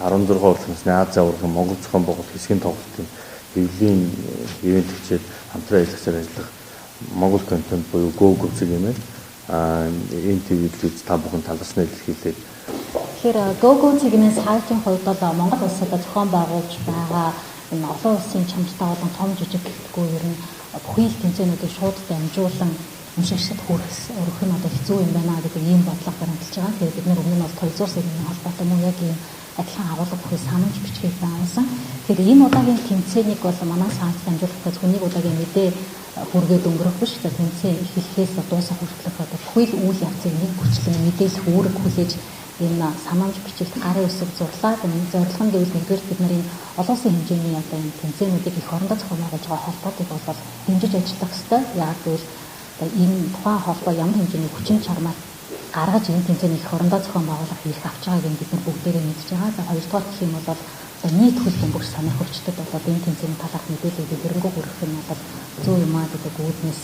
16 урлагчны Азия урлагийн Монгол зохион байгуулалт хэсгийн тоглолтын хэвлэлийн ивент хийгээд хамтран ажиллагчаар ажиллах Монгол контент буюу Go цэг юм байна. Энэ твидлүүд та бүхэн талаас нь илэрхийлээд. Тэгэхээр Go цэгмийн сайтын хувьд бол Монгол улсад зохион байгуулж байгаа энэ олон улсын чанартай болон том жижиг гэлтгүй ер нь бүхий л тэмцээнүүдийг шууд дамжуулан уншигчдад өргөх нь одоо хэцүү юм байна гэдэг ийм бодлого баримталж байгаа. Тэгэхээр бид нар өмнө нь бол Toys R-ийн холбоотой мөн яг ийм адилхан агуулга бүхий санамж бичгийг байгуулсан. Тэгэхээр энэ удаагийн тэмцээнийг бол манай сайт дамжуулахтай зөвхөн нэг удаагийн мэдээ хүргээд өнгөрөх биш. Тэмцээн эхлэхээс дуусах хүртэлх одоо бүхий л үйл явцыг нэг хүчлэн мэдээлэх үүрэг хүлээж энэ санамж бичигт гарын үсэг зурлаад энэ зорилго нь гэвэл нэгдүгээр бид нарын олон улсын хэмжээний одоо энэ тэмцээнүүдийг их орондоо зохион байгуулж байгаа холбоотыг бол дэмжиж ажиллах хэрэгтэй. Яг гэвэл энэ тухайн холбоо ямар хэмжээний хүчин чармаа гаргаж энэ тэмцээний их орондоо зохион байгуулах хийх авч байгааг бид нар бүгдээрээ мэдж байгаа. За хоёрдугаар гэх юм бол нийт хөл бөмбөг сонирхогчдод бол энэ тэмцээний талаарх мэдээллийг эрэнгүү хүргэх нь бол зөв юм аа гэдэг үүднээс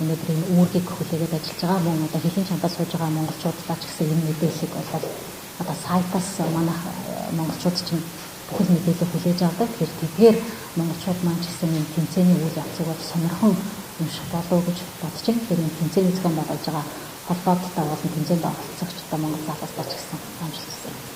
өнөөдөр энэ үүргийг хүлээгээд ажиллаж байгаа. Мөн одоо хэлийн чанараа сууж байгаа монголчуудаа ч гэсэн энэ мэдээллийг бол одоо сайтаас манайх монголчууд чинь бүхэл мэдээлэл хүлээж авдаг. Тэгэхээр тэдгээр монголчууд маань ч гэсэн энэ тэмцээний үйл явцыг бол сонирхон унших болов гэж бодож байна. Тэгэхээр энэ тэмцээний зохион байгуулж байгаа холбооттой болон тэмцээнд оролцогчдод Монгол залуустай ч гэсэн амжилт хүсье.